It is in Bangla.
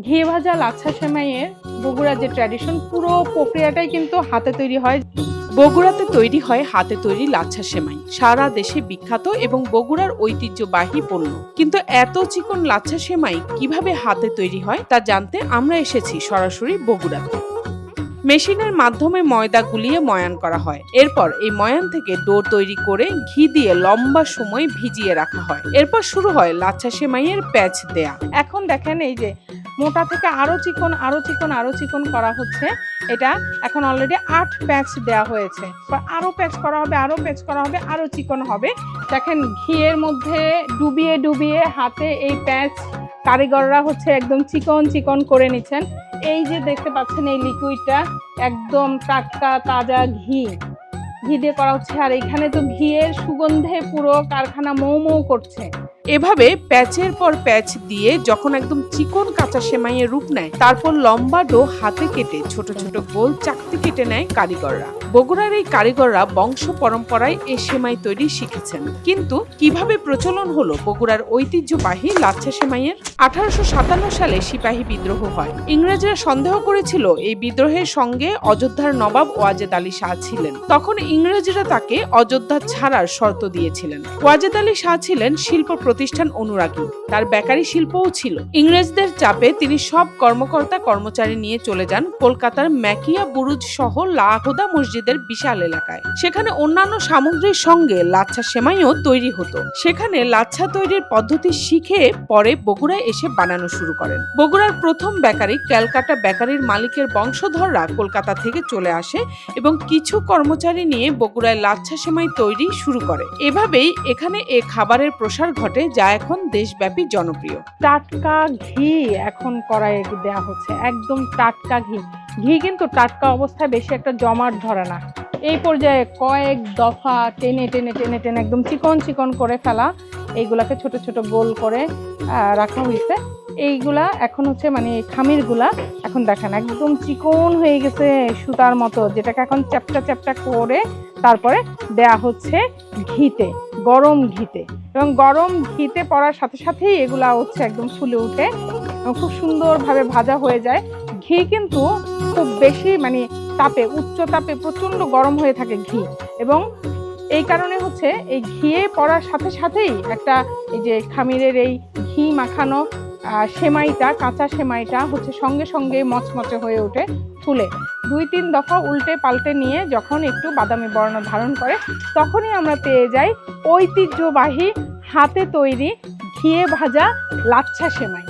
ঘি ভাজা লাচ্ছা সেমাইয়ের বগুড়ার যে ট্র্যাডিশন, পুরো প্রক্রিয়াটাই কিন্তু হাতে তৈরি হয়। বগুড়াতে তৈরি হয় হাতে তৈরি লাচ্ছা সেমাই, সারা দেশে বিখ্যাত এবং বগুড়ার ঐতিহ্যবাহী পণ্য। কিন্তু এত চিকন লাচ্ছা সেমাই কিভাবে হাতে তৈরি হয় তা জানতে আমরা এসেছি সরাসরি বগুড়াতে। মেশিনের মাধ্যমে ময়দা গুলিয়ে ময়ান করা হয়। এরপর এই ময়ান থেকে ডো তৈরি করে ঘি দিয়ে লম্বা সময় ভিজিয়ে রাখা হয়। এরপর শুরু হয় লাচ্ছা সেমাইয়ের প্যাচ দেয়া। এখন দেখেন এই যে মোটা থেকে আরো চিকন আরো চিকন আরো চিকন করা হচ্ছে। এটা এখন অলরেডি 8 প্যাচ দেওয়া হয়েছে, আরো প্যাচ করা হবে, আরো প্যাচ করা হবে, আরো চিকন হবে। দেখেন ঘিয়ের মধ্যে ডুবিয়ে ডুবিয়ে হাতে এই প্যাচ কারিগররা হচ্ছে একদম চিকন চিকন করে নিচ্ছেন। এই যে দেখতে পাচ্ছেন এই লিকুইডটা একদম টাটকা তাজা ঘি দিয়ে করা হচ্ছে। আর এখানে তো ঘিয়ের সুগন্ধে পুরো কারখানা মৌ মৌ করছে। এভাবে প্যাচের পর প্যাচ দিয়ে যখন একদম চিকন কাঁচা সেমাইয়ের রূপ নেয়, তারপর লম্বা ডো হাতে কেটে ছোট ছোট গোল চাকতি কেটে নেয় কারিগররা। বগুড়ার এই কারিগররা বংশ পরম্পরায় এই সেমাই তৈরি শিখেছেন। কিন্তু কিভাবে প্রচলন হলো বগুড়ার ঐতিহ্যবাহী লাচ্ছা সেমাইয়ের? 1857 সালে সিপাহী বিদ্রোহ হয়। ইংরেজরা সন্দেহ করেছিল এই বিদ্রোহের সঙ্গে অযোধ্যার নবাব ওয়াজেদ আলী শাহ ছিলেন। তখন ইংরেজরা তাকে অযোধ্যা ছাড়ার শর্ত দিয়েছিলেন। ওয়াজেদ আলী শাহ ছিলেন শিল্প প্রতিষ্ঠান অনুরাগী, তার বেকারি শিল্পও ছিল। ইংরেজদের চাপে তিনি সব কর্মকর্তা কর্মচারী নিয়ে চলে যান কলকাতার ম্যাকিয়া বুরুজ সহ লাখোদা মসজিদের বিশাল এলাকায়। সেখানে অন্যান্য সামগ্রীর সঙ্গে লাচ্ছা সেমাইও তৈরি হতো। সেখানে লাচ্ছা তৈরির পদ্ধতি শিখে পরে বগুড়ায় এসে বানানো শুরু করেন। বগুড়ার প্রথম বেকারি ক্যালকাটা বেকারির মালিকের বংশধররা কলকাতা থেকে চলে আসে এবং কিছু কর্মচারী নিয়ে বগুড়ায় লাচ্ছা সেমাই তৈরি শুরু করে। এভাবেই এখানে এ খাবারের প্রসার ঘটে, যা এখন দেশব্যাপী জনপ্রিয়। টাটকা ঘি এখন কড়াইয়ে দেওয়া হচ্ছে, একদম টাটকা ঘি। ঘি কিন্তু টাটকা অবস্থায় বেশি একটা জমাট ধরে না। এই পর্যায়ে কয়েক দফা টেনে টেনে টেনে টেনে একদম চিকন চিকন করে ফেলা, এইগুলাকে ছোট ছোট গোল করে রাখা হয়েছে। এইগুলা এখন হচ্ছে মানে খামিরগুলা এখন দেখেন একদম চিকন হয়ে গেছে সুতার মতো, যেটাকে এখন চ্যাপটা চ্যাপটা করে তারপরে দেয়া হচ্ছে ঘিতে, গরম ঘিতে। এবং গরম ঘিতে পড়ার সাথে সাথেই এগুলা হচ্ছে একদম ফুলে উঠে খুব সুন্দরভাবে ভাজা হয়ে যায়। ঘি কিন্তু খুব বেশি মানে তাপে, উচ্চ তাপে প্রচন্ড গরম হয়ে থাকে ঘি, এবং এই কারণে হচ্ছে এই ঘিয়ে পড়ার সাথে সাথেই একটা এই যে খামিরের এই ঘি মাখানো সেমাইটা, কাঁচা সেমাইটা হচ্ছে সঙ্গে সঙ্গে মচমচে হয়ে ওঠে, ফুলে। 2-3 দফা উল্টে পাল্টে নিয়ে যখন একটু বাদামি বর্ণ ধারণ করে, তখনই আমরা পেয়ে যাই ঐতিহ্যবাহী হাতে তৈরি ঘিয়ে ভাজা লাচ্ছা সেমাই।